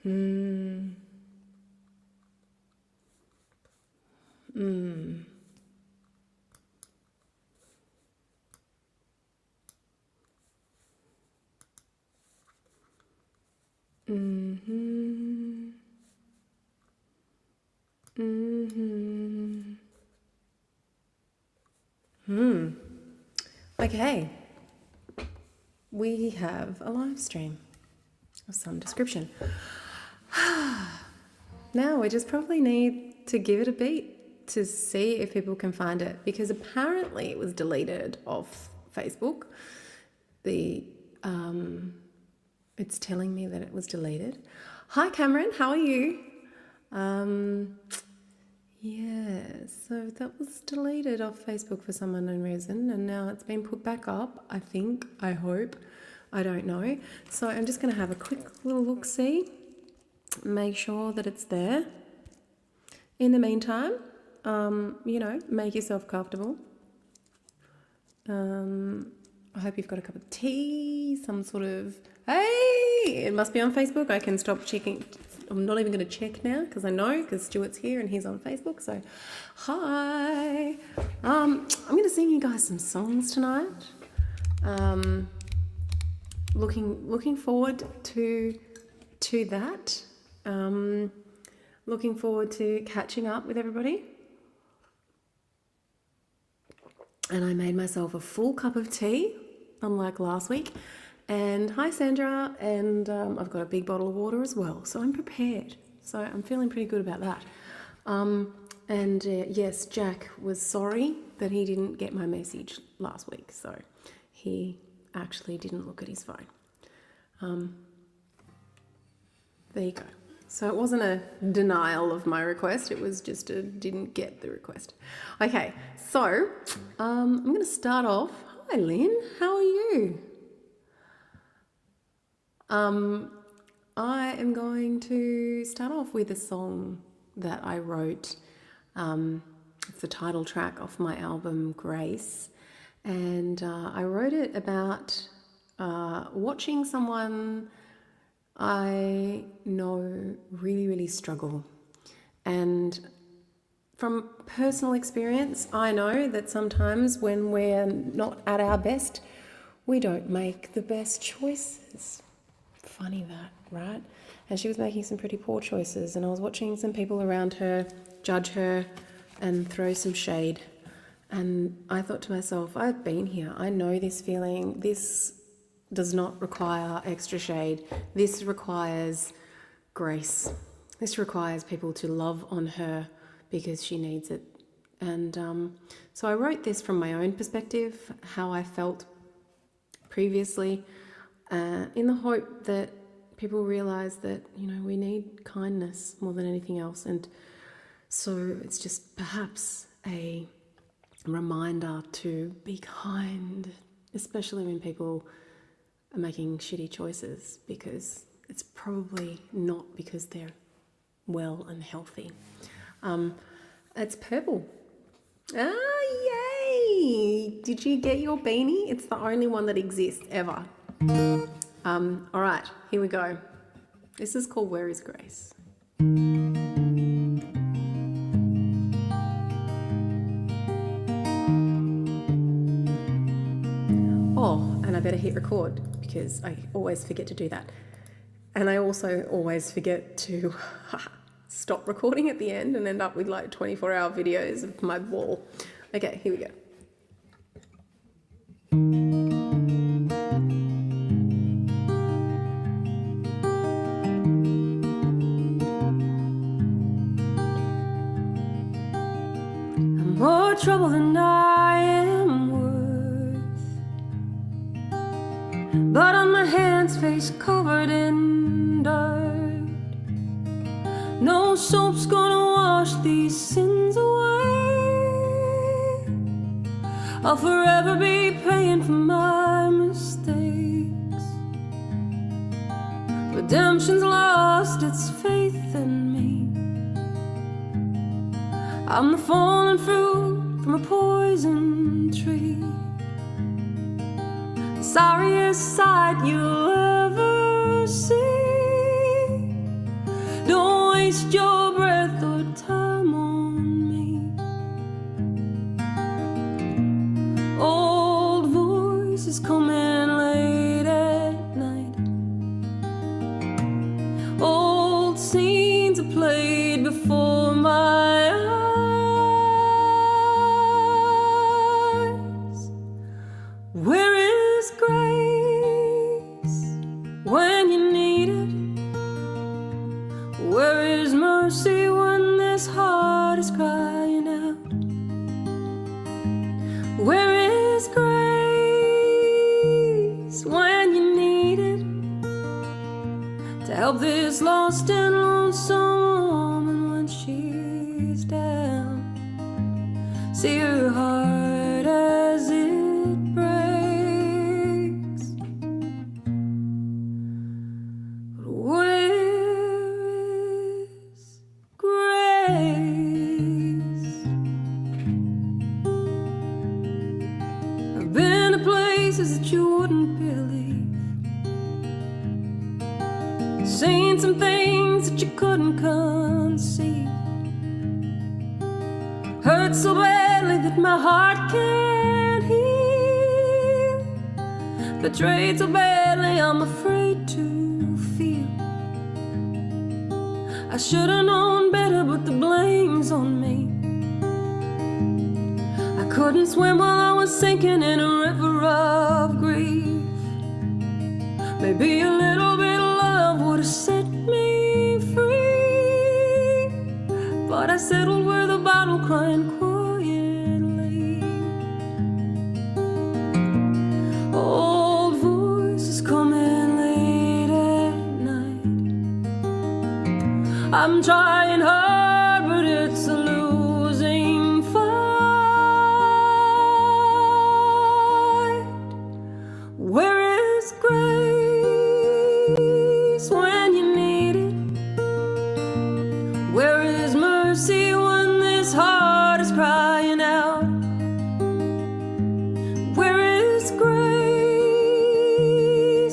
Hmm. Hmm. Mm-hmm. Mm-hmm. Okay. We have a live stream of some description. Now we just probably need to give it a beat to see if people can find it, because apparently it was deleted off Facebook. It's telling me that it was deleted. Hi Cameron, how are you? Yeah, so that was deleted off Facebook for some unknown reason, and now it's been put back up, I think, I hope, I don't know. So I'm just going to have a quick little look-see, make sure that it's there. In the meantime, make yourself comfortable. I hope you've got a cup of tea, some sort of, hey, it must be on Facebook. I can stop checking. I'm not even going to check now because I know, because Stuart's here and he's on Facebook. So, hi. I'm going to sing you guys some songs tonight. Looking forward to that. Looking forward to catching up with everybody. And I made myself a full cup of tea, unlike last week. And hi, Sandra. And I've got a big bottle of water as well. So I'm prepared. So I'm feeling pretty good about that. Yes, Jack was sorry that he didn't get my message last week. So he actually didn't look at his phone. There you go. So it wasn't a denial of my request. It was just a didn't get the request. Okay, so I'm going to start off. Hi, Lynn. How are you? I am going to start off with a song that I wrote. It's the title track off my album Grace, and I wrote it about watching someone I know really, really struggle. And from personal experience, I know that sometimes when we're not at our best, we don't make the best choices. Funny that, right? And she was making some pretty poor choices, and I was watching some people around her judge her and throw some shade. And I thought to myself, I've been here. I know this feeling. This does not require extra shade. This requires grace. This requires people to love on her because she needs it. And so I wrote this from my own perspective, how I felt previously, in the hope that people realize that, we need kindness more than anything else. And so it's just perhaps a reminder to be kind, especially when people are making shitty choices, because it's probably not because they're well and healthy. It's purple. Yay! Did you get your beanie? It's the only one that exists ever. All right, here we go. This is called Where is Grace? Oh, and I better hit record because I always forget to do that. And I also always forget to stop recording at the end and end up with like 24-hour videos of my wall. Okay, here we go. I'm more trouble than I am worth, but on my hands, face covered in dirt. No soap's gonna wash these sins away. I'll forever be paying for my mistakes. Redemption's lost its faith in me. I'm the fallen fruit from a poison tree. The sorriest sight you'll ever see. scenes are played before my eyes. Where is grace when you need it? Where is mercy when this heart is crying out? Where is grace when you need it? To help this lost and lonesome woman when she's down. See her heart as it breaks. But where is grace? I've been to places that you wouldn't believe, seen some things that you couldn't conceive, hurt so badly that my heart can't heal, betrayed so badly I'm afraid to feel. I should have known better, but the blame's on me. I couldn't swim while I was sinking in a river of grief. Maybe a little bit of love would have set me free, but I settled with a bottle crying quietly. Old voices coming late at night. I'm trying hard, but it's a losing fight. Where is grace when you need it? Where is mercy when this heart is crying out? Where is grace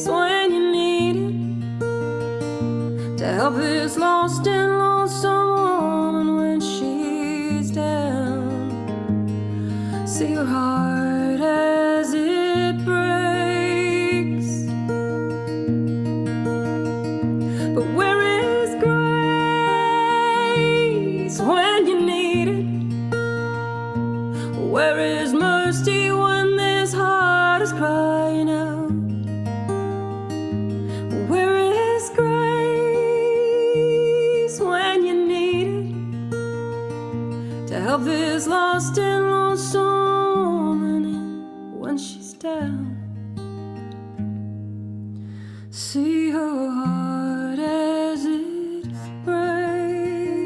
when you need it? To help this lost and lonesome woman when she's down. See her heart as it breaks. But where is grace when you need it? Where is mercy when this heart is crying out? Where is grace when you need it? To help this lost and lonesome woman when she's down. See her heart as it breaks.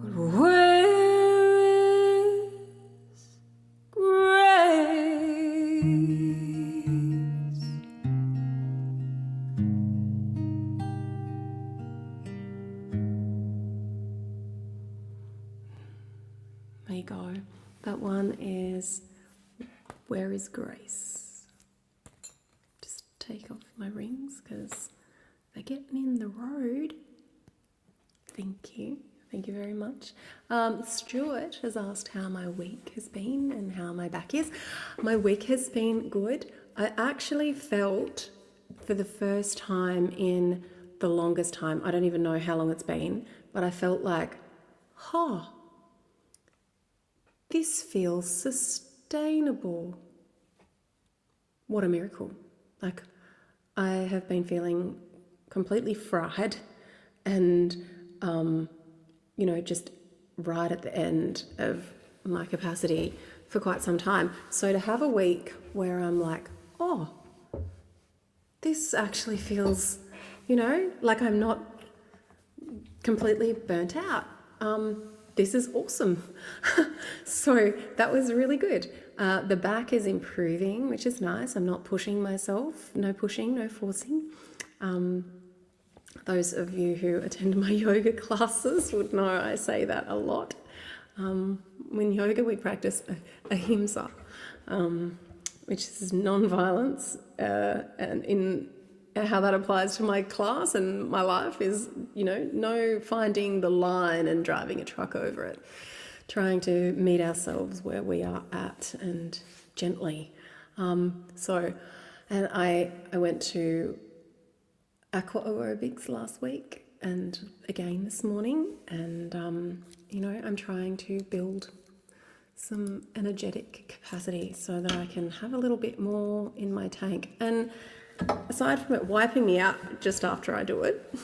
But where is grace? There you go. That one is Where is Grace? Just take off my rings because they're getting in the road. Thank you. Thank you very much. Stuart has asked how my week has been and how my back is. My week has been good. I actually felt for the first time in the longest time, I don't even know how long it's been, but I felt like, this feels sustainable. What a miracle. Like, I have been feeling completely fried and, just right at the end of my capacity for quite some time. So to have a week where I'm like, this actually feels, like I'm not completely burnt out. This is awesome. So that was really good. The back is improving, which is nice. I'm not pushing myself. No pushing, no forcing. Those of you who attend my yoga classes would know I say that a lot. In yoga, we practice ahimsa, which is non-violence, and in how that applies to my class and my life is, no finding the line and driving a truck over it, trying to meet ourselves where we are at and gently. And I went to aqua aerobics last week and again this morning, and I'm trying to build some energetic capacity so that I can have a little bit more in my tank. And aside from it wiping me out just after I do it,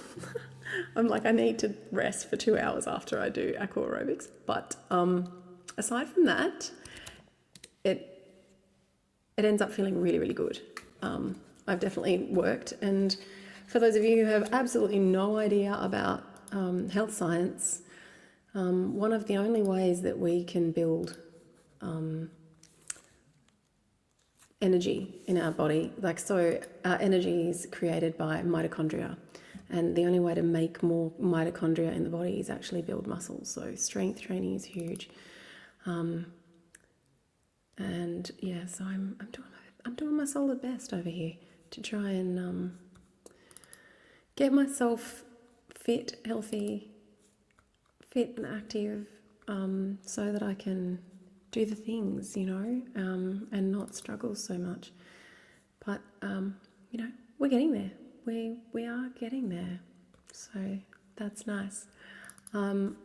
I'm like, I need to rest for 2 hours after I do aqua aerobics. But aside from that, it ends up feeling really, really good. I've definitely worked, and for those of you who have absolutely no idea about health science, one of the only ways that we can build energy in our body, our energy is created by mitochondria, and the only way to make more mitochondria in the body is actually build muscles. So strength training is huge, and yeah, so I'm doing my solid best over here to try and get myself fit, healthy, fit and active, so that I can do the things, and not struggle so much. But, we're getting there. We are getting there. So that's nice. But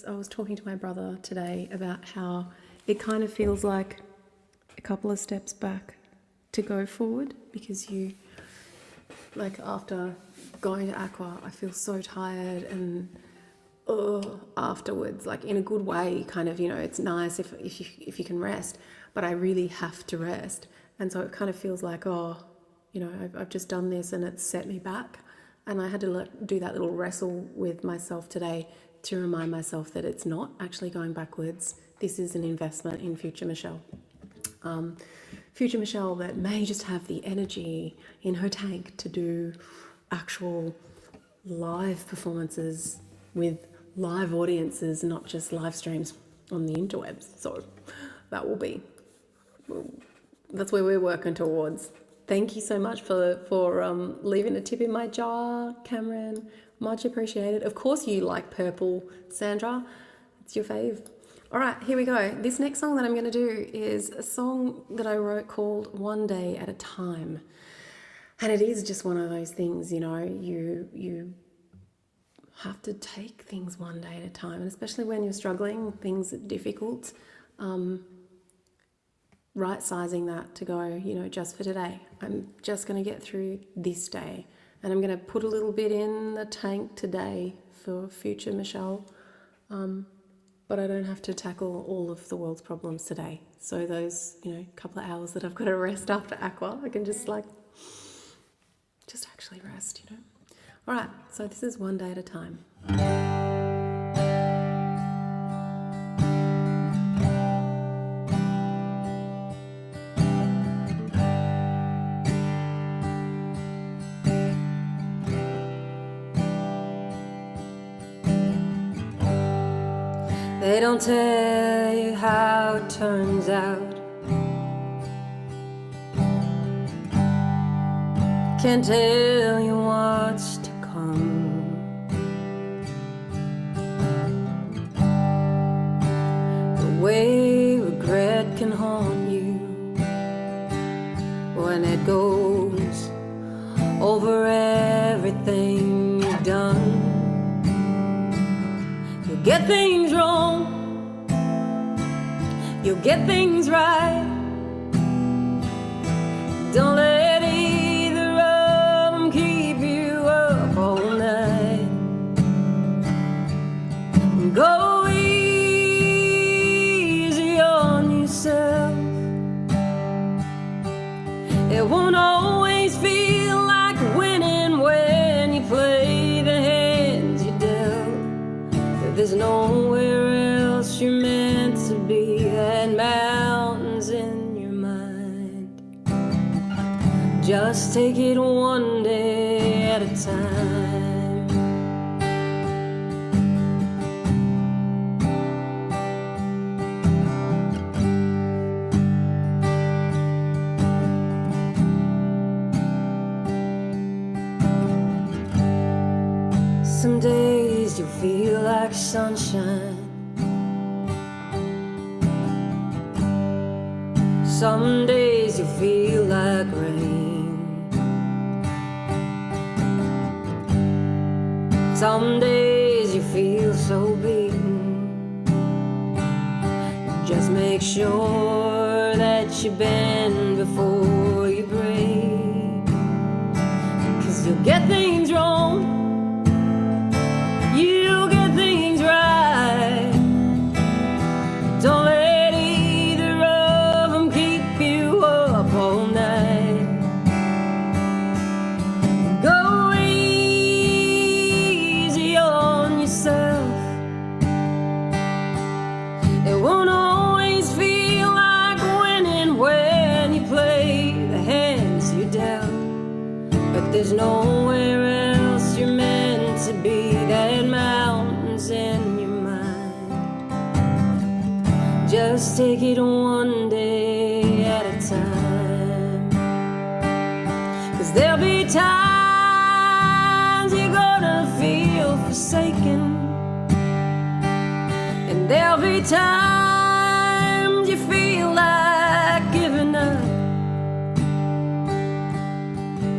I was talking to my brother today about how it kind of feels like a couple of steps back to go forward, because after going to aqua, I feel so tired and afterwards, like in a good way, kind of, it's nice if you can rest, but I really have to rest. And so it kind of feels like, I've just done this and it's set me back. And I had to do that little wrestle with myself today to remind myself that it's not actually going backwards. This is an investment in future Michelle. Future Michelle that may just have the energy in her tank to do actual live performances with live audiences, not just live streams on the interwebs. So that's where we're working towards. Thank you so much for leaving a tip in my jar, Cameron. Much appreciated. Of course you like purple, Sandra. It's your fave. All right, here we go. This next song that I'm going to do is a song that I wrote called One Day at a Time. And it is just one of those things, you have to take things one day at a time. And especially when you're struggling, things are difficult, right-sizing that to go, just for today. I'm just going to get through this day. And I'm going to put a little bit in the tank today for future Michelle. But I don't have to tackle all of the world's problems today. So those, couple of hours that I've got to rest after aqua, I can just actually rest, All right, so this is One Day at a Time. They don't tell you how it turns out. Can't tell you what's to come. The way regret can haunt you when it goes over everything you've done. You'll get things wrong, you'll get things right. Don't let either of them keep you up all night. Go easy on yourself. It won't always feel like winning when you play the hands you dealt. There's nowhere else you're meant to be, and mountains in your mind. Just take it one day at a time. Some days you'll feel like sunshine. Some days you'll feel like rain. Some days you feel so beaten. Just make sure that you bend before you break, 'cause you'll get things wrong, you'll get things right. Don't let either of them keep you up all night. Go easy on yourself. It won't always feel like winning when you play the hands you're dealt, but there's nowhere else you're meant to be. That mountain's in your mind. Just take it one day at a time, 'cause there'll be times you're gonna feel forsaken, and there'll be times you feel like giving up.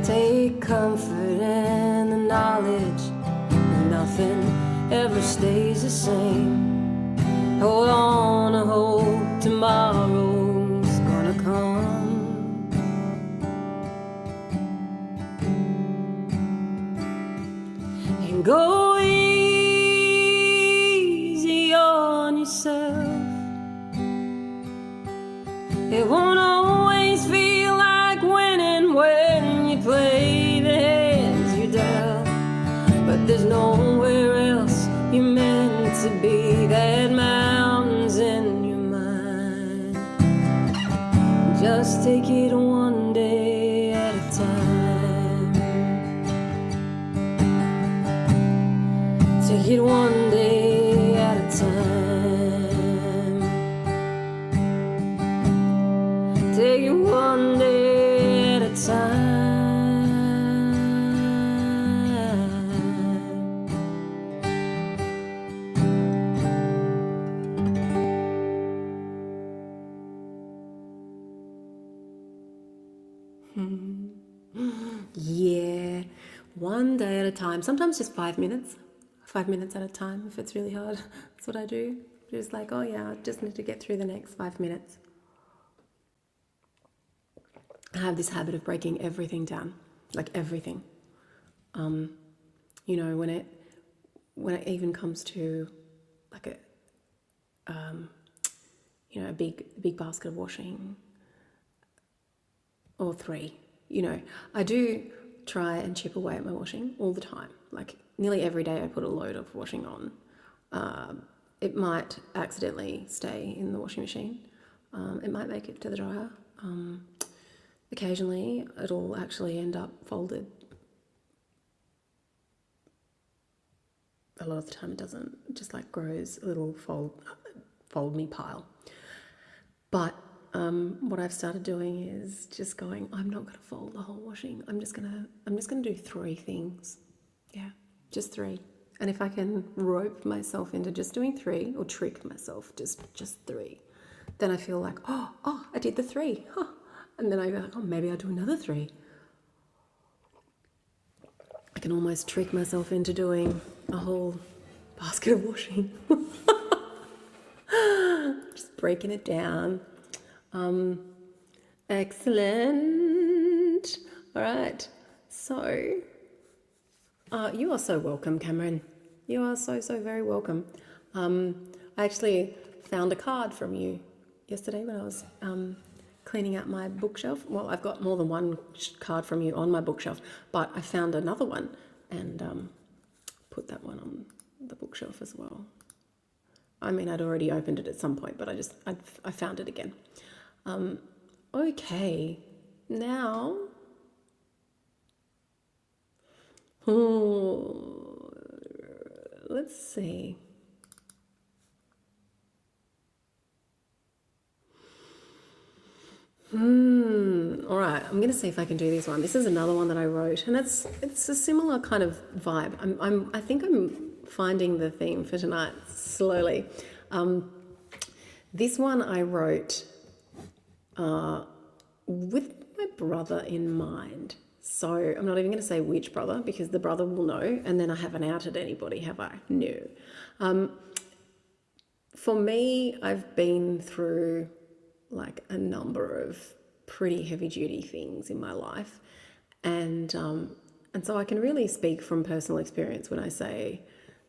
Take comfort in the knowledge that nothing ever stays the same. Hold on to hope tomorrow's gonna come. And go easy on yourself. It won't always feel like winning when you play the hands you dealt, but there's nowhere else you're meant to be. That mountain's in your mind. Just take it one day at a time. Take it one day at a time. Take it one day at a time. Yeah, one day at a time. Sometimes just 5 minutes. 5 minutes at a time if it's really hard. That's what I do. Just like, oh yeah, I just need to get through the next 5 minutes. I have this habit of breaking everything down, like everything. You know, when it even comes to like a you know, a big basket of washing, or 3. You know, I do try and chip away at my washing all the time. Like nearly every day I put a load of washing on. It might accidentally stay in the washing machine. It might make it to the dryer. Occasionally it'll actually end up folded. A lot of the time it doesn't. It just like grows a little fold me pile. But what I've started doing is just going, I'm not going to fold the whole washing. I'm just going to do 3 things. Yeah, just 3. And if I can rope myself into just doing 3, or trick myself just 3, then I feel like, oh, I did the 3. Huh. And then I go like, oh, maybe I'll do another 3. I can almost trick myself into doing a whole basket of washing. Just breaking it down. Excellent. All right. So, you are so welcome, Cameron. You are so very welcome. I actually found a card from you yesterday when I was cleaning out my bookshelf. Well, I've got more than one card from you on my bookshelf, but I found another one and put that one on the bookshelf as well. I mean, I'd already opened it at some point, but I found it again. Okay, now, let's see. All right, I'm gonna see if I can do this one. This is another one that I wrote, and it's a similar kind of vibe. I think I'm finding the theme for tonight slowly. This one I wrote with my brother in mind. So I'm not even going to say which brother because the brother will know, and then I haven't outed anybody, have I? No. For me, I've been through like a number of pretty heavy duty things in my life, and so I can really speak from personal experience when I say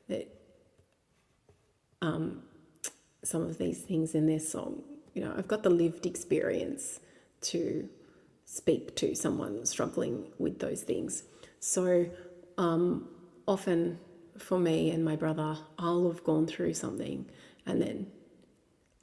that some of these things in this song, I've got the lived experience to speak to someone struggling with those things. So often for me and my brother, I'll have gone through something, and then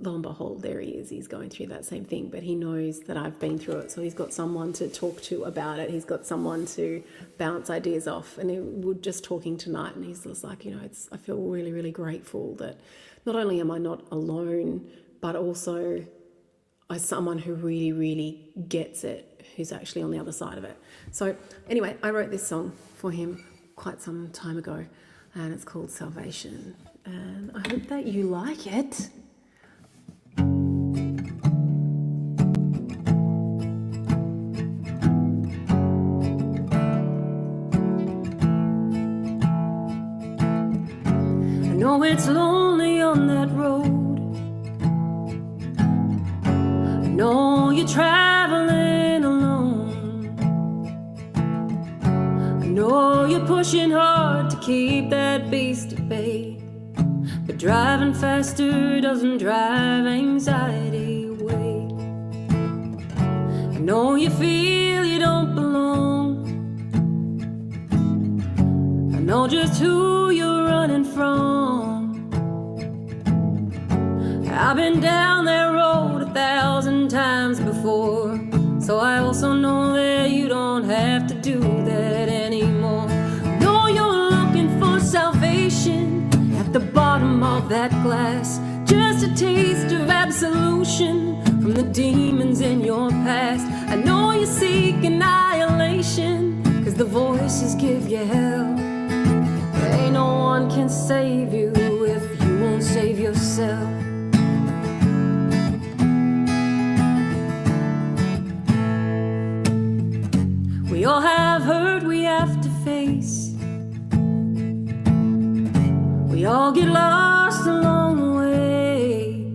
lo and behold, there he is. He's going through that same thing, but he knows that I've been through it. So he's got someone to talk to about it. He's got someone to bounce ideas off. And we're just talking tonight, and he's just like, I feel really, really grateful that not only am I not alone, but also as someone who really, really gets it, who's actually on the other side of it. So anyway, I wrote this song for him quite some time ago, and it's called Salvation. And I hope that you like it. I know it's lonely on that road. I know you're traveling alone. I know you're pushing hard to keep that beast at bay, but driving faster doesn't drive anxiety away. I know you feel you don't belong. I know just who you're running from. I've been down that road 1,000 times before, so I also know that you don't have to do that anymore. I know you're looking for salvation at the bottom of that glass, just a taste of absolution from the demons in your past. I know you seek annihilation, 'cause the voices give you hell. Ain't no one can save you if you won't save yourself. We all have hurt we have to face. We all get lost along the way.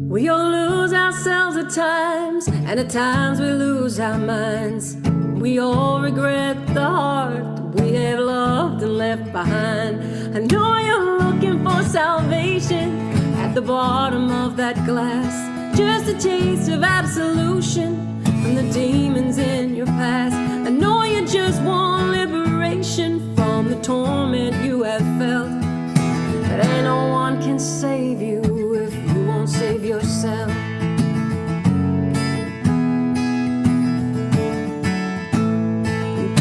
We all lose ourselves at times, and at times we lose our minds. We all regret the heart we have loved and left behind. I know you're looking for salvation at the bottom of that glass, just a taste of absolution from the demons in your past. I know you just want liberation from the torment you have felt, but ain't no one can save you if you won't save yourself.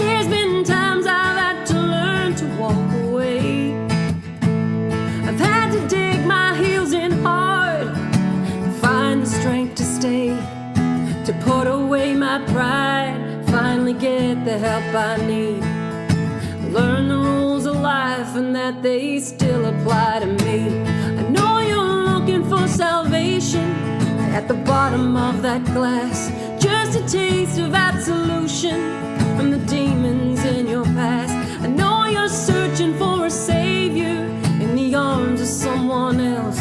There's been times I've had to learn to walk away. I've had to dig my heels in hard, find the strength to stay, to put away my pride, finally get the help I need, learn the rules of life and that they still apply to me. I know you're looking for salvation at the bottom of that glass, just a taste of absolution from the demons in your past. I know you're searching for a savior in the arms of someone else.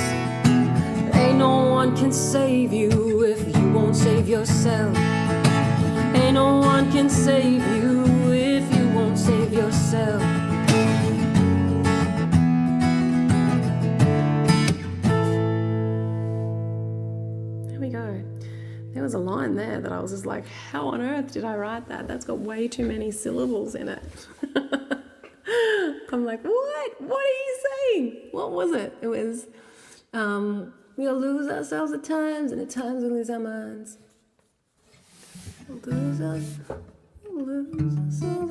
Ain't no one can save you if you won't save yourself. Ain't no one can save you if you won't save yourself. There we go. There was a line there that I was just like, how on earth did I write that? That's got way too many syllables in it. I'm like, what? What are you saying? What was it? It was, we'll lose ourselves at times, and at times we lose our minds. We'll lose ourselves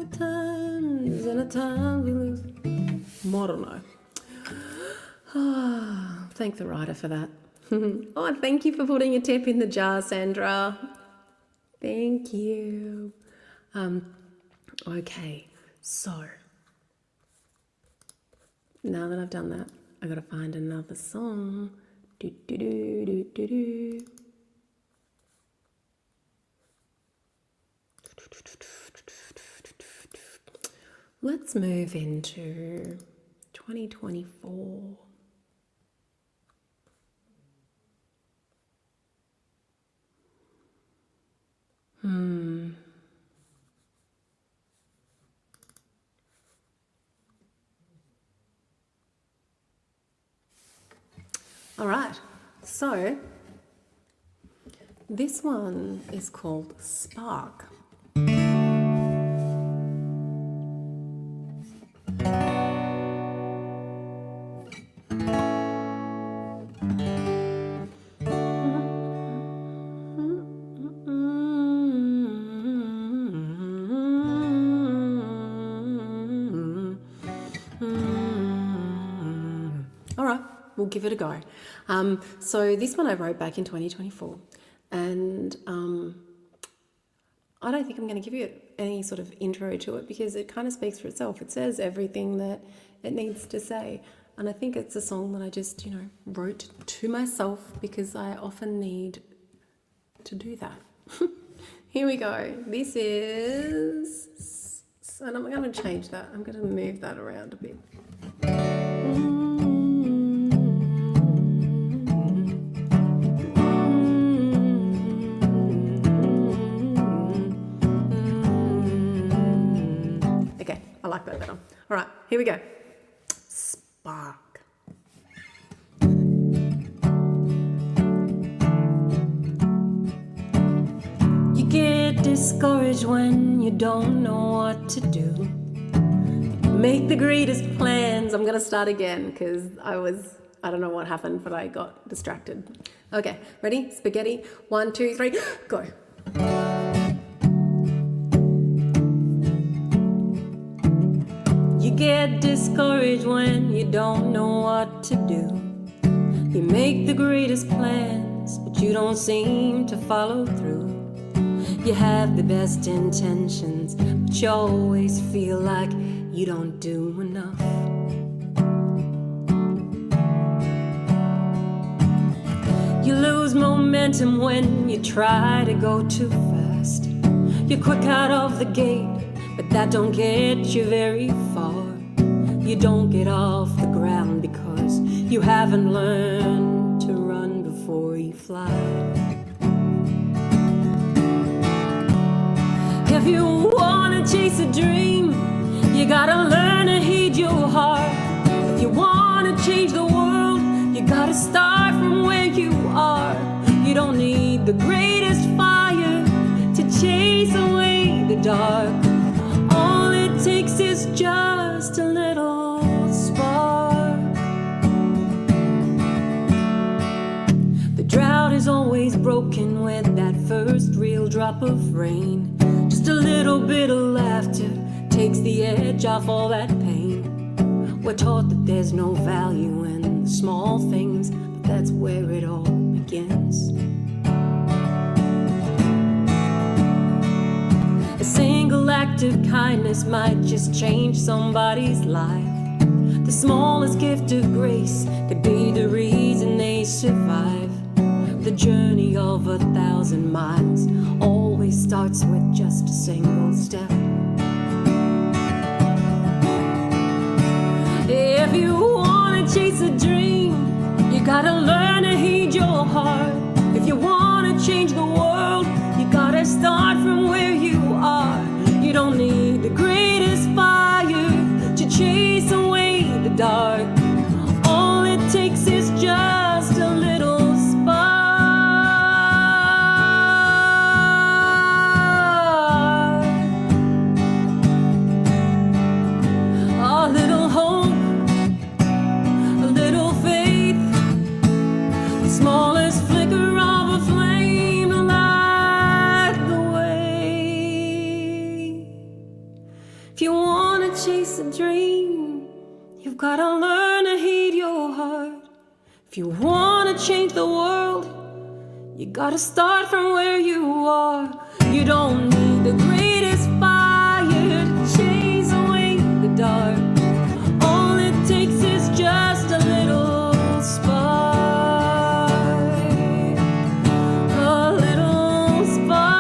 at times, and at times we lose. I don't know. Thank the writer for that. Oh, thank you for putting a tip in the jar, Sandra. Thank you. Okay, so now that I've done that, I gotta find another song. Do do do do do do. Let's move into 2024. All right, so this one is called Spark. All right, we'll give it a go. So this one I wrote back in 2024, and I don't think I'm going to give you any sort of intro to it because it kind of speaks for itself. It says everything that it needs to say, and I think it's a song that I just, wrote to myself because I often need to do that. Here we go. This is, and I'm going to change that. I'm going to move that around a bit. Okay, I like that better. All right, here we go. Spark. You get discouraged when you don't know what to do. Make the greatest plans. I'm going to start again because I don't know what happened, but I got distracted. Okay, ready? Spaghetti. 1, 2, 3, go. You get discouraged when you don't know what to do. You make the greatest plans, but you don't seem to follow through. You have the best intentions, but you always feel like you don't do enough. You lose momentum when you try to go too fast. You're quick out of the gate, but that don't get you very far. You don't get off the ground because you haven't learned to run before you fly. If you wanna chase a dream, you gotta learn to heed your heart. If you wanna change the world, you gotta start from where you are. You don't need the greatest fire to chase away the dark. All it takes is just a little spark. The drought is always broken with that first real drop of rain. Just a little bit of laughter takes the edge off all that pain. We're taught that there's no value in the small things, but that's where it all begins. A single act of kindness might just change somebody's life. The smallest gift of grace could be the reason they survive. The journey of 1,000 miles always starts with just a single step. If you wanna chase a dream, you gotta learn to heed your heart. If you wanna change the world, you gotta start from where you are. You don't need the greatest fire to chase away the dark. All it takes is just a little spark. A little hope, a little faith, the smallest flicker of a flame to light the way. If you wanna chase a dream, you've gotta learn to heed your heart. If you wanna change the world, you gotta start from where you are. You don't need the greatest fire to chase away the dark. All it takes is just a little spark. A little spark.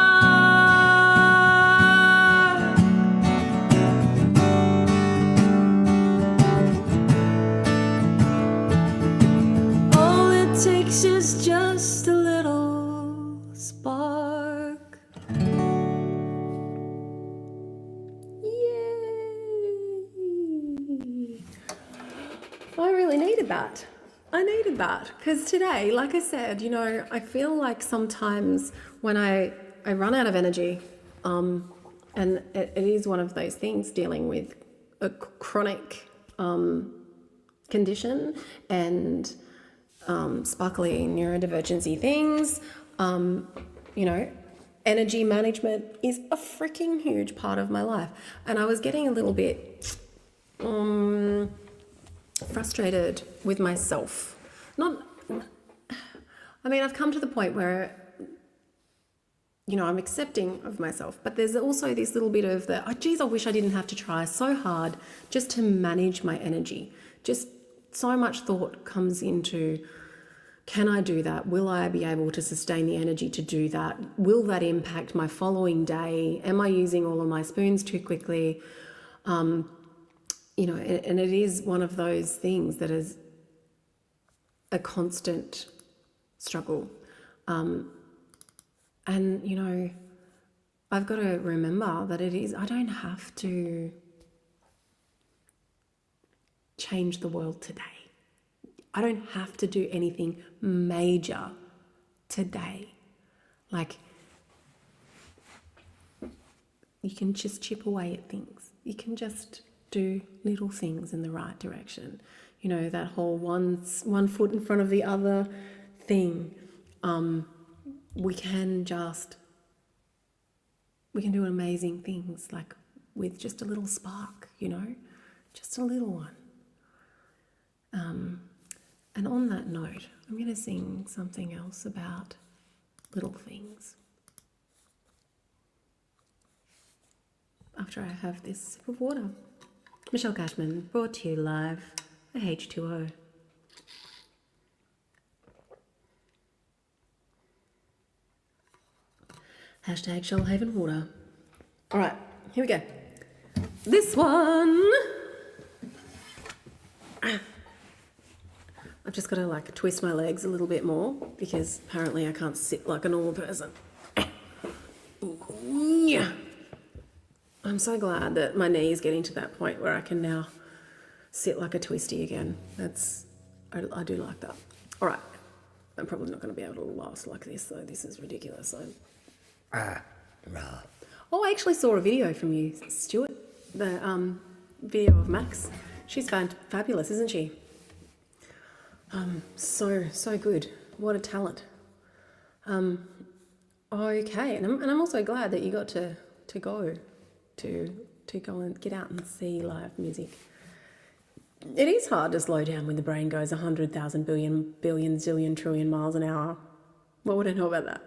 spark. Yay! I really needed that. I needed that because today, like I said, you know, I feel like sometimes when I run out of energy, and it is one of those things dealing with a chronic condition and sparkly neurodivergency things, you know, energy management is a freaking huge part of my life. And I was getting a little bit frustrated with myself. I've come to the point where, you know, I'm accepting of myself, but there's also this little bit of the, oh geez, I wish I didn't have to try so hard just to manage my energy. Just so much thought comes into, can I do that? Will I be able to sustain the energy to do that? Will that impact my following day? Am I using all of my spoons too quickly? You know, and it is one of those things that is a constant struggle. And, you know, I've got to remember that I don't have to change the world today. I don't have to do anything major today. Like, you can just chip away at things. You can just do little things in the right direction. You know, that whole one foot in front of the other thing. We can do amazing things, like with just a little spark, you know, just a little one. And on that note, I'm going to sing something else about little things after I have this sip of water. Michelle Cashman, brought to you live by H2O. Hashtag Shoalhaven Water. All right, here we go. This one, I've just got to like twist my legs a little bit more because apparently I can't sit like a normal person. Yeah. I'm so glad that my knee is getting to that point where I can now sit like a twisty again. I do like that. All right, I'm probably not going to be able to last like this though. This is ridiculous. Oh, I actually saw a video from you, Stuart. The video of Max. She's fabulous, isn't she? So good. What a talent. Okay, and I'm also glad that you got to go and get out and see live music. It is hard to slow down when the brain goes 100,000 billion zillion trillion miles an hour. What would I know about that?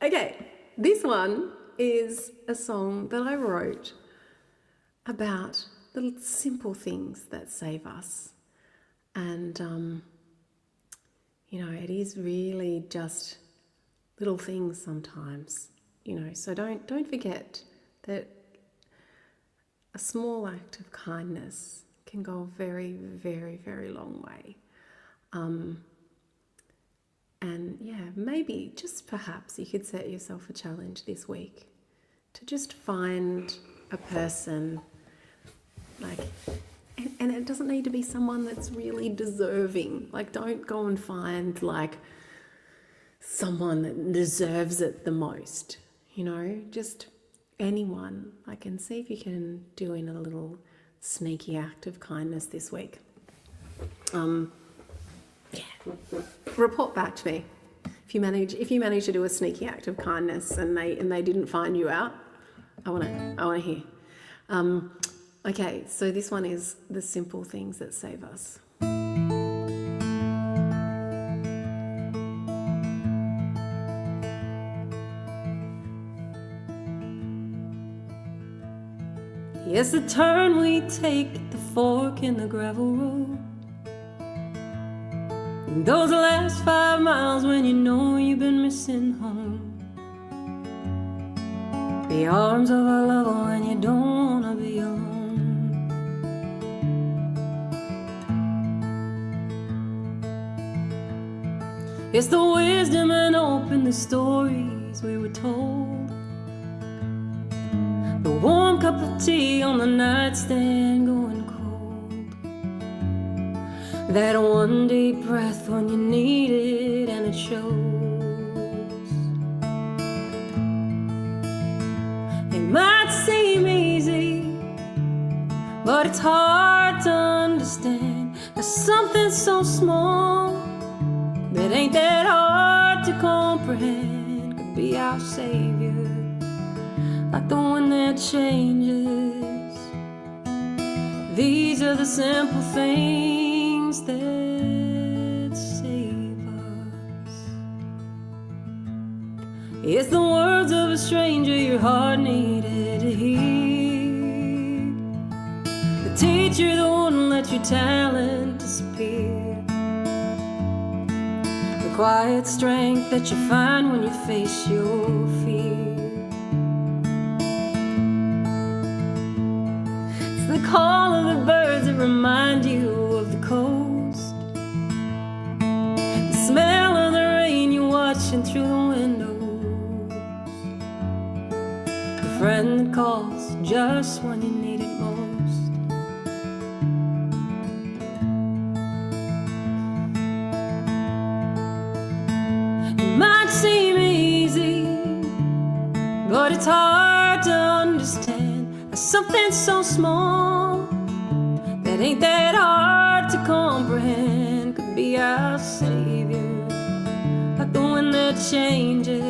Okay, this one is a song that I wrote about little simple things that save us. And, you know, it is really just little things sometimes, you know, so don't forget that a small act of kindness can go a very, very, very long way. And yeah, maybe just perhaps you could set yourself a challenge this week to just find a person, like, and it doesn't need to be someone that's really deserving. Like, don't go and find like someone that deserves it the most, you know, just anyone. Like, and see if you can do in a little sneaky act of kindness this week. Yeah. Report back to me if you manage to do a sneaky act of kindness and they didn't find you out. I want to hear. Okay, so this one is the simple things that save us. Yes, the turn we take at the fork in the gravel road. And those last 5 miles when you know you've been missing home. The arms of a lover when you don't wanna be alone. It's the wisdom and hope in the stories we were told. The warm cup of tea on the nightstand going cold. That one deep breath when you need it and it shows. It might seem easy, but it's hard to understand. There's something so small that ain't that hard to comprehend. Could be our Savior, like the one that changes. These are the simple things that save us. It's the words of a stranger your heart needed to hear. The teacher that wouldn't let your talent disappear. The quiet strength that you find when you face your fear. It's the call of the birds that remind you of the coast. The smell of the rain you're watching through the windows. The friend that calls just when you need it most. It might seem easy, but it's hard to understand. Something so small that ain't that hard to comprehend could be our Savior, like the one that changes.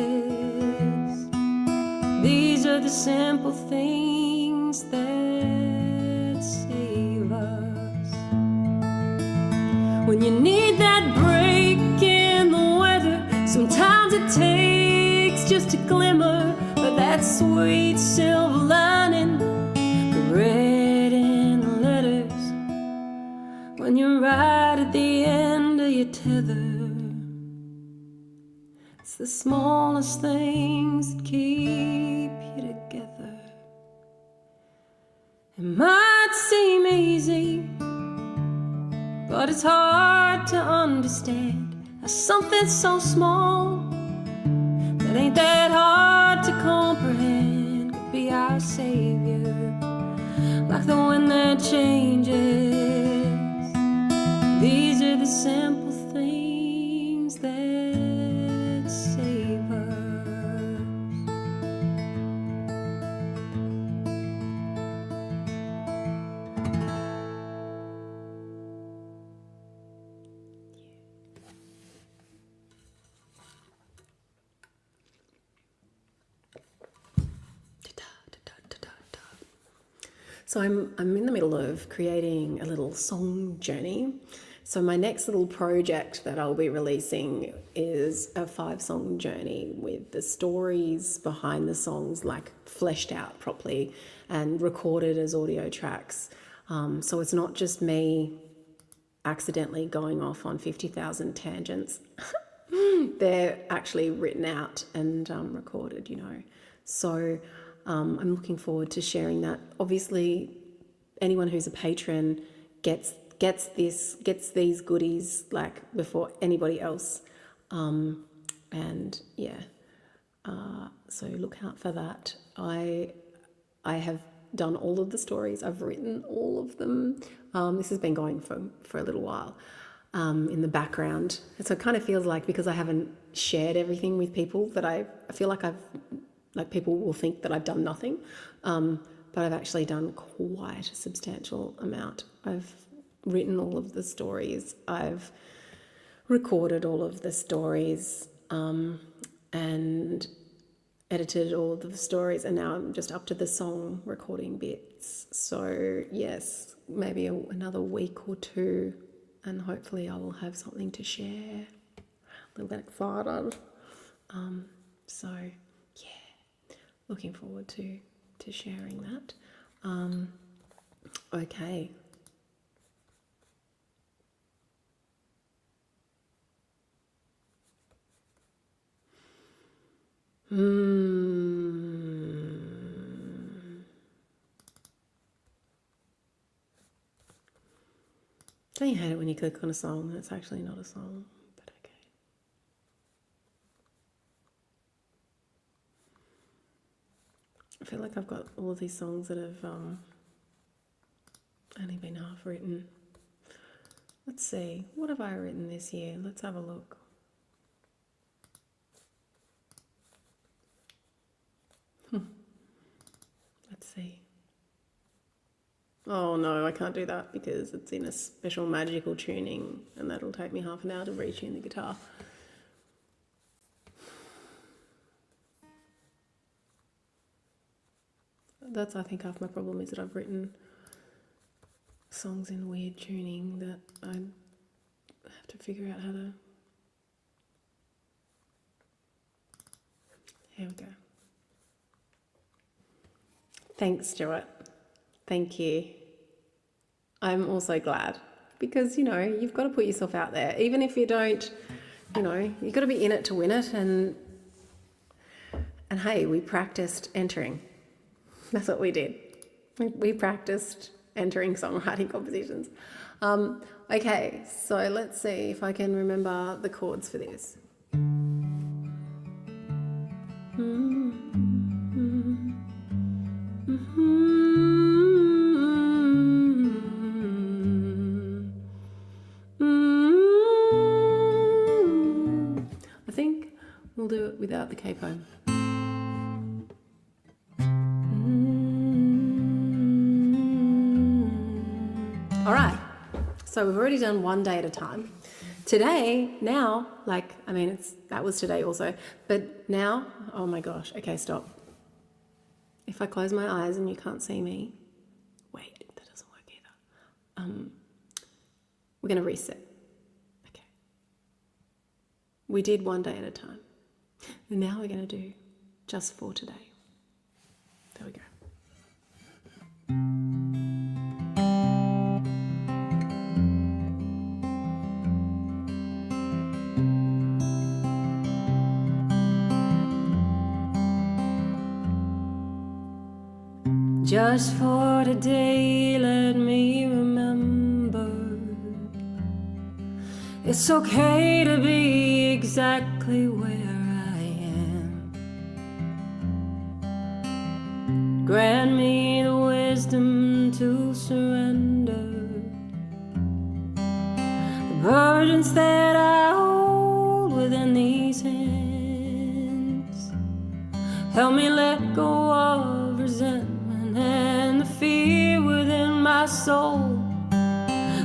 These are the simple things that save us. When you need that break in the weather, sometimes it takes just a glimmer of that sweet silver lining. Red in the letters when you're right at the end of your tether. It's the smallest things that keep you together. It might seem easy, but it's hard to understand. Something so small that ain't that hard to comprehend could be our Savior, like the one that changes. These are the simple things that save us. So I'm in the middle of creating a little song journey. So my next little project that I'll be releasing is a 5-song journey with the stories behind the songs like fleshed out properly and recorded as audio tracks. So it's not just me accidentally going off on 50,000 tangents. They're actually written out and recorded, you know. So I'm looking forward to sharing that. Obviously, anyone who's a patron gets these goodies like before anybody else, and yeah. So look out for that. I have done all of the stories. I've written all of them. This has been going for a little while in the background. And so it kind of feels like, because I haven't shared everything with people, that I feel like people will think that I've done nothing. But I've actually done quite a substantial amount. I've written all of the stories. I've recorded all of the stories, and edited all of the stories, and now I'm just up to the song recording bits. So yes, maybe another week or two, and hopefully I will have something to share. A little bit excited. So yeah, looking forward to sharing that. Okay. Don't you hate it when you click on a song and it's actually not a song? But okay. I feel like I've got all of these songs that have only been half written. Let's see, what have I written this year? Let's have a look. Let's see. Oh no, I can't do that because it's in a special magical tuning and that'll take me half an hour to retune the guitar. That's, I think, half my problem is that I've written songs in weird tuning that I have to figure out how to... Here we go. Thanks, Stuart. Thank you. I'm also glad because, you know, you've got to put yourself out there. Even if you don't, you know, you've got to be in it to win it. And hey, we practiced entering. That's what we did. We practiced entering songwriting competitions. Okay, so let's see if I can remember the chords for this. I think we'll do it without the capo. All right, so we've already done one day at a time. Today, now, like, I mean, that was today also, but now, oh my gosh, okay, stop. If I close my eyes and you can't see me, wait, that doesn't work either. We're gonna reset, okay. We did one day at a time. And now we're gonna do just for today. There we go. Just for today, let me remember it's okay to be exactly where I am. Grant me the wisdom to surrender the burdens that I hold within these hands. Help me let go of resentment and the fear within my soul,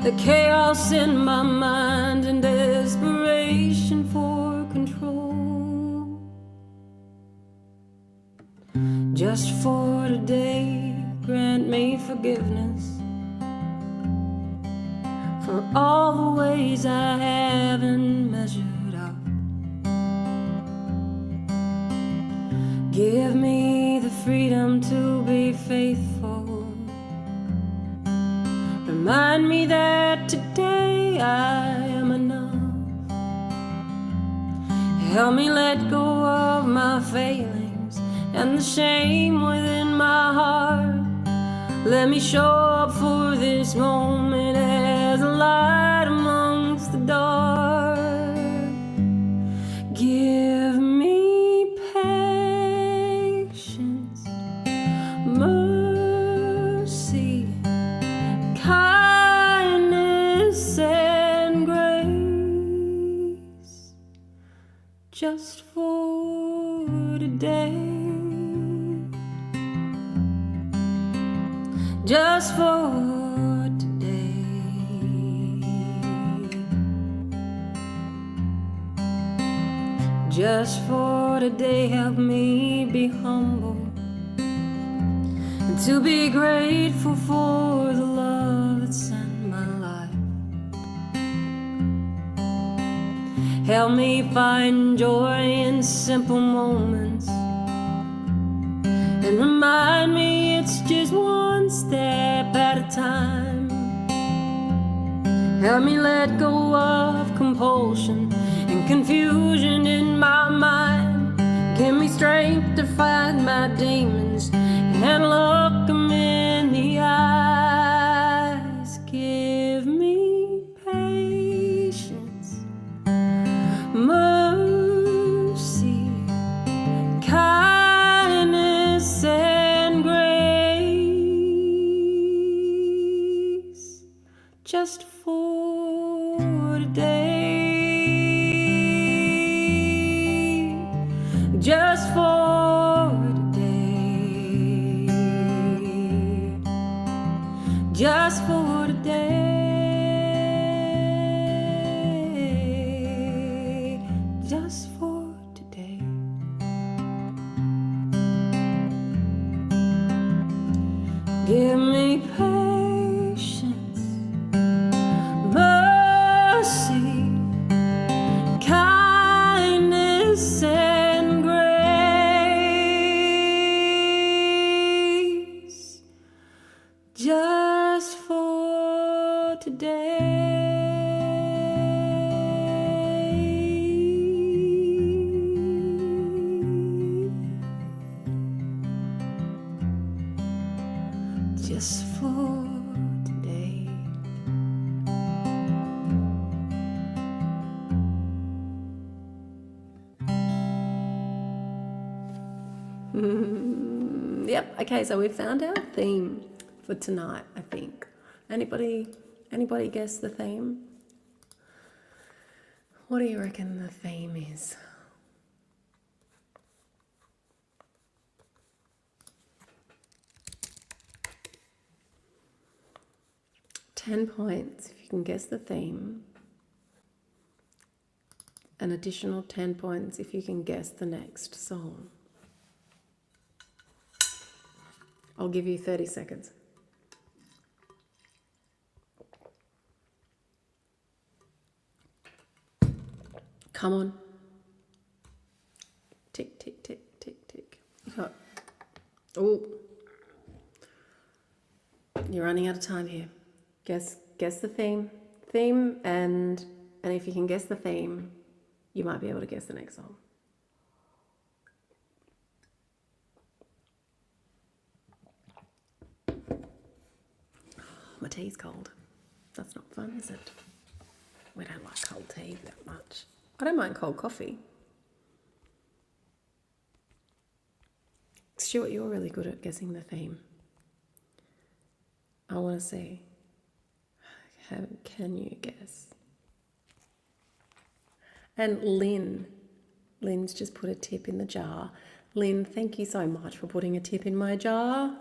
the chaos in my mind and desperation for control. Just for today, grant me forgiveness for all the ways I haven't measured up. Give me the freedom to be faithful. Remind me that today I am enough. Help me let go of my failings and the shame within my heart. Let me show up for this moment as a light amongst the dark. Give me patience, mercy, kindness, and grace. Just for today. Just for today. Just for today, help me be humble and to be grateful for the love that's in my life. Help me find joy in simple moments and remind me it's just one step at a time. Help me let go of compulsion and confusion in my mind. Give me strength to fight my demons and look them in the eyes. Give me patience, mercy, kindness, and just for today, just for today, just for today. Give me patience, mercy, kindness, and grace, just for today, just for today. Yep. Okay, so we've found our theme for tonight, I think. Anybody guess the theme? What do you reckon the theme is? £10 if you can guess the theme. An additional £10 if you can guess the next song. I'll give you 30 seconds. Come on. Tick, tick, tick, tick, tick. Oh. You're running out of time here. Guess the theme. And if you can guess the theme, you might be able to guess the next song. My tea's cold. That's not fun, is it? We don't like cold tea that much. I don't mind cold coffee. Stuart, you're really good at guessing the theme. I want to see. Can you guess? And Lynn's just put a tip in the jar. Lynn, thank you so much for putting a tip in my jar.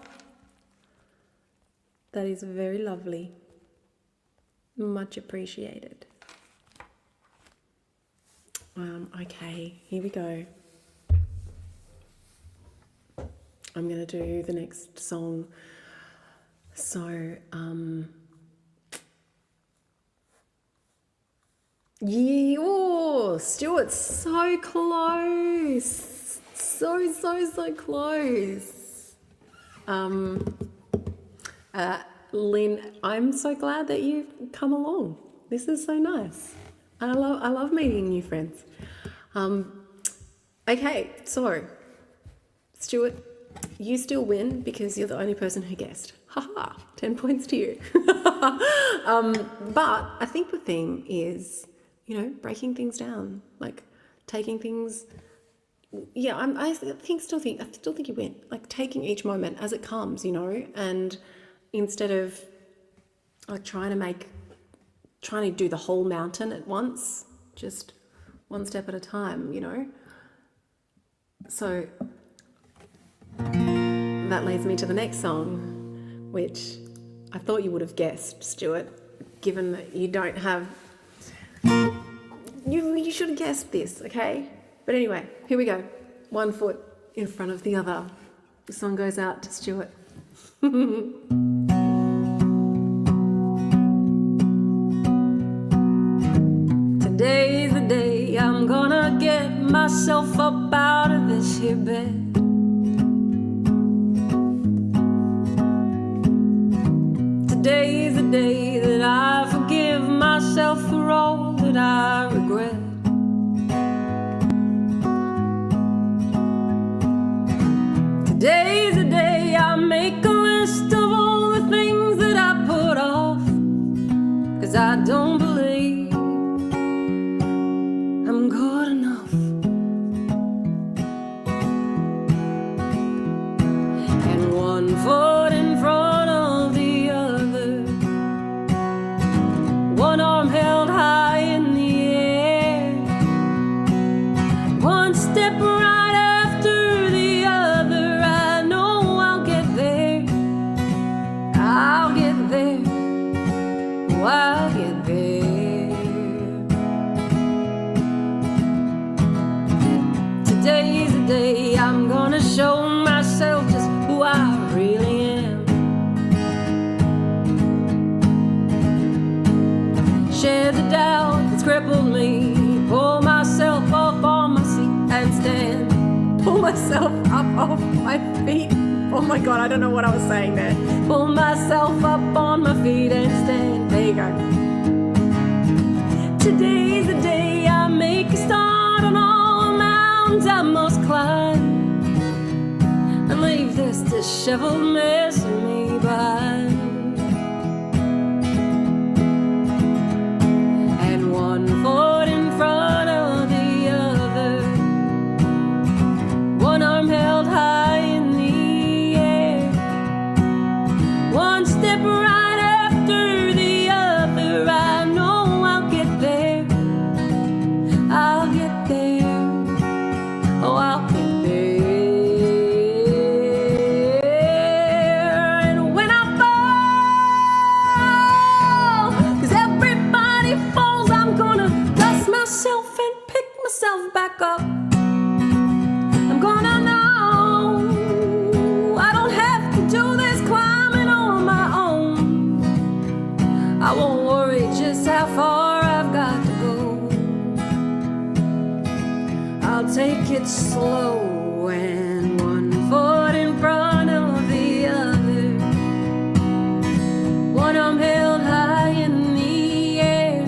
That is very lovely. Much appreciated. Okay, here we go. I'm going to do the next song. So, yeah, oh, Stuart's so close. So close. Lynn, I'm so glad that you've come along. This is so nice. I love meeting new friends. Okay, so Stuart, you still win because you're the only person who guessed. Haha, 10 points to you. But I think the thing is, breaking things down, like taking things. Yeah, I still think you win. Like taking each moment as it comes, and instead of like trying to do the whole mountain at once, just one step at a time, So that leads me to the next song, which I thought you would have guessed, Stuart, given that you don't have. You should have guessed this, okay? But anyway, here we go. One foot in front of the other. The song goes out to Stuart. Today's the day I'm gonna get myself up out of this here bed. Today's the day that I forgive myself for all that I regret. Today's the day I make a list of all the things that I put off, 'cause I don't believe I'm good enough. And one foot in front of the other, one arm held high in the air, one step right pull myself up off my feet. Oh my God, I don't know what I was saying there. Pull myself up on my feet and stand. There you go. Today's the day I make a start on all the mountains I must climb, and leave this disheveled mess of me behind. And one foot in front of the other, one arm held high in the air, one step right after the other. I know I'll get there. I'll get there. Oh, I'll get there. And when I fall, 'cause everybody falls, I'm gonna dust myself and pick myself back up. I'm gonna know I don't have to do this climbing on my own. I won't worry just how far I've got to go. I'll take it slow, and one foot in front of the other, one arm held high in the air,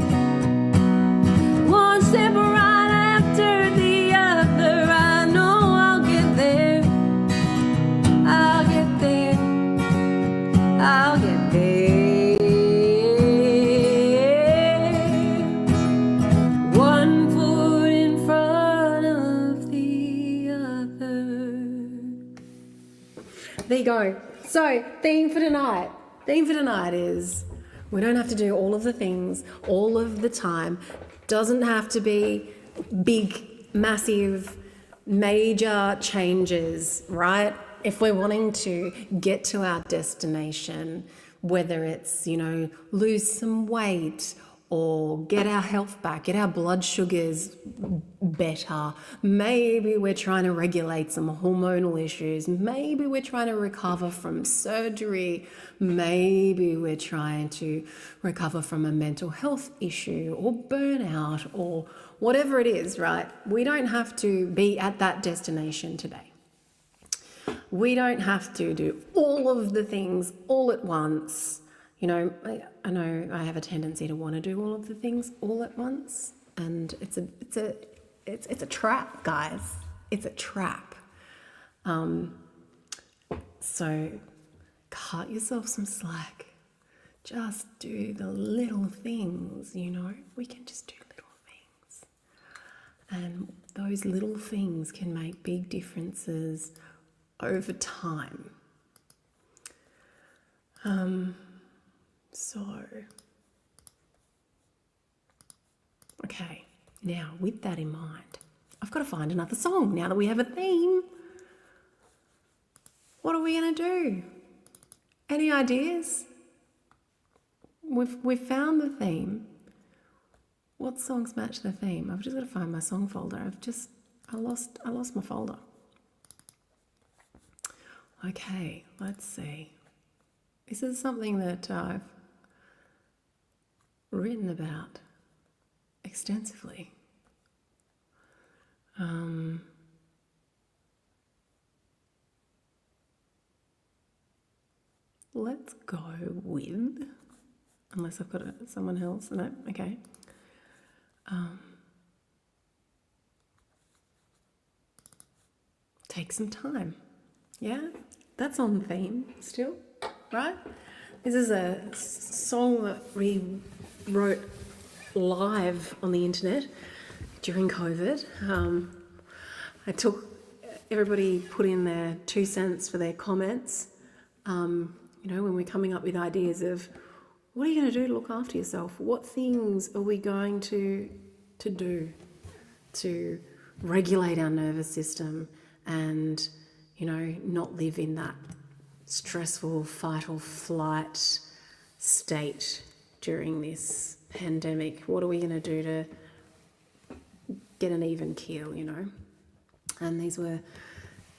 one step right after the other. I know I'll get there. I'll get there. I'll get there. One foot in front of the other. There you go. So, theme for tonight. Theme for tonight is we don't have to do all of the things all of the time. Doesn't have to be big, massive, major changes, right? If we're wanting to get to our destination, whether it's, lose some weight or get our health back, get our blood sugars better. Maybe we're trying to regulate some hormonal issues. Maybe we're trying to recover from surgery. Maybe we're trying to recover from a mental health issue or burnout or whatever it is, right? We don't have to be at that destination today. We don't have to do all of the things all at once. I know I have a tendency to want to do all of the things all at once, and it's a trap, guys. It's a trap. So cut yourself some slack. Just do the little things. We can just do little things, and those little things can make big differences over time. Okay, now with that in mind, I've got to find another song now that we have a theme. What are we going to do? Any ideas? We've found the theme. What songs match the theme? I've just got to find my song folder. I lost my folder. Okay, let's see. This is something that I've written about extensively. Let's go with, unless I've got someone else. No, okay. Take some time. Yeah, that's on theme still, right? This is a song that we wrote live on the internet during COVID. Everybody put in their 2 cents for their comments. When we're coming up with ideas of what are you going to do to look after yourself? What things are we going to do to regulate our nervous system and, not live in that stressful fight or flight state during this pandemic? What are we going to do to get an even keel, And these were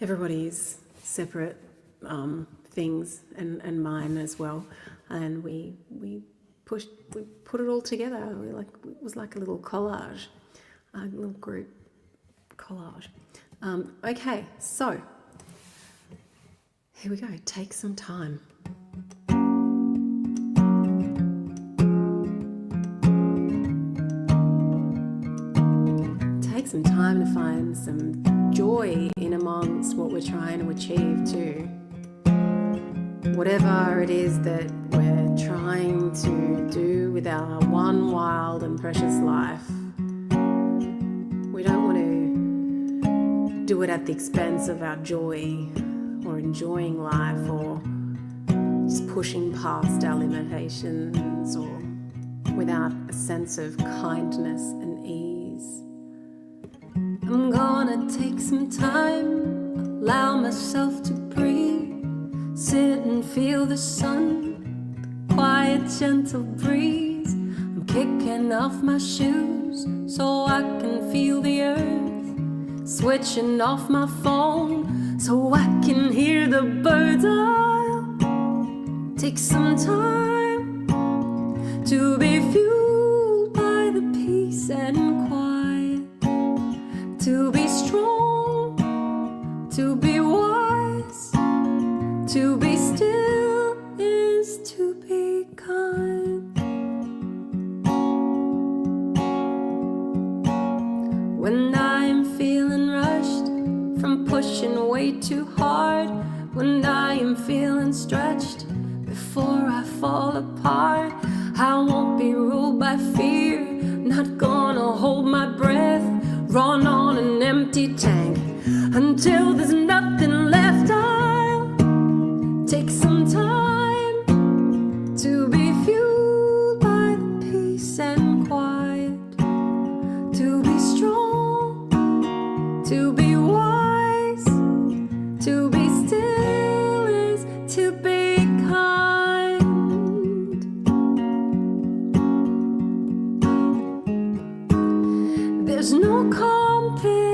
everybody's separate things and mine as well. And we put it all together. It was like a little collage, a little group collage. Okay, so here we go. Take some time. Take some time to find some joy in amongst what we're trying to achieve too. Whatever it is that we're trying to do with our one wild and precious life, we don't want to do it at the expense of our joy or enjoying life or just pushing past our limitations or without a sense of kindness and ease. I'm gonna take some time, allow myself to breathe, sit and feel the sun, quiet gentle breeze. I'm kicking off my shoes so I can feel the earth, switching off my phone so I can hear the birds. I'll take some time to be fueled by the peace and quiet, to be strong, to be wise, to be still is to be kind. When I'm feeling rushed from pushing way too hard, when I am feeling stretched before I fall apart, I won't be ruled by fear, not gonna hold my breath, run on an empty tank until there's nothing left. I'll take some time to be fueled by the peace and quiet, to be strong, to be wise, to be still is to be kind. There's no competition,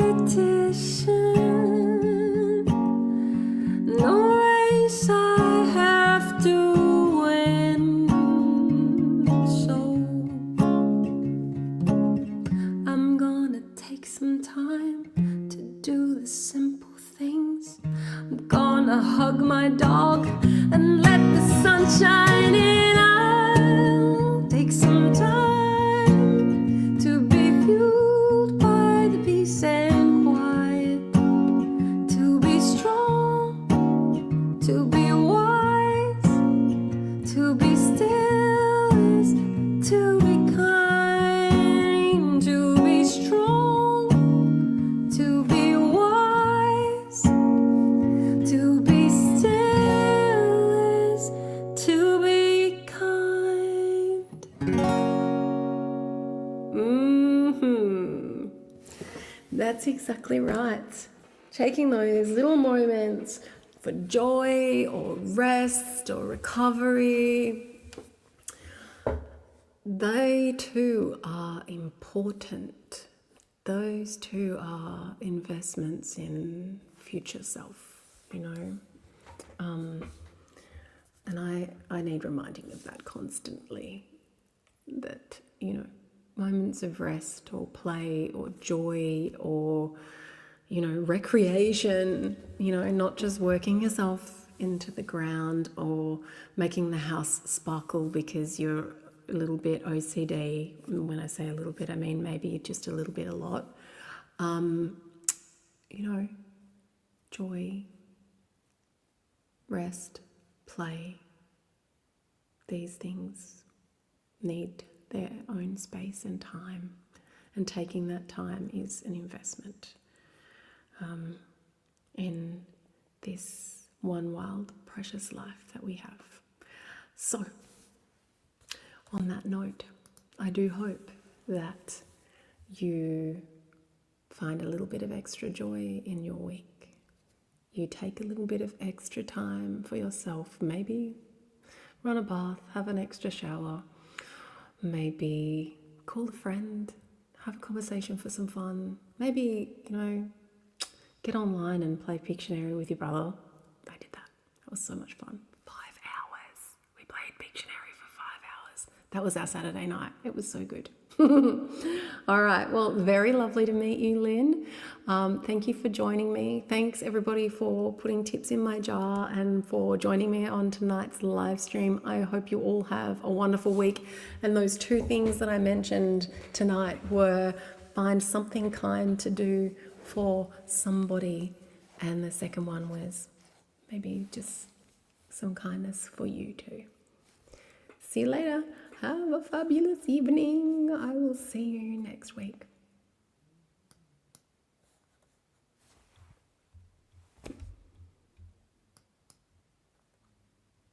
no race I have to win, so I'm gonna take some time to do the simple things. I'm gonna hug my dog and let the sun shine in. I'll take some time to be fueled by the peace and quiet, to be strong, to be wise, to be still is to be kind, to be strong, to be wise, to be still is to be kind. That's exactly right. Taking those little moments for joy or rest or recovery, they too are important. Those too are investments in future self, you know. And I need reminding of that constantly, that, you know, moments of rest or play or joy or, you know, recreation, you know, not just working yourself into the ground or making the house sparkle because you're a little bit OCD. When I say a little bit, I mean maybe just a little bit a lot. You know, joy, rest, play, these things need their own space and time, and taking that time is an investment in this one wild, precious life that we have. So, on that note, I do hope that you find a little bit of extra joy in your week. You take a little bit of extra time for yourself, maybe run a bath, have an extra shower, maybe call a friend, have a conversation for some fun, maybe, you know, get online and play Pictionary with your brother. I did that. That was so much fun. 5 hours. We played Pictionary for 5 hours. That was our Saturday night. It was so good. All right. Well, very lovely to meet you, Lynn. Thank you for joining me. Thanks, everybody, for putting tips in my jar and for joining me on tonight's live stream. I hope you all have a wonderful week. And those two things that I mentioned tonight were find something kind to do for somebody. And the second one was maybe just some kindness for you too. See you later. Have a fabulous evening. I will see you next week.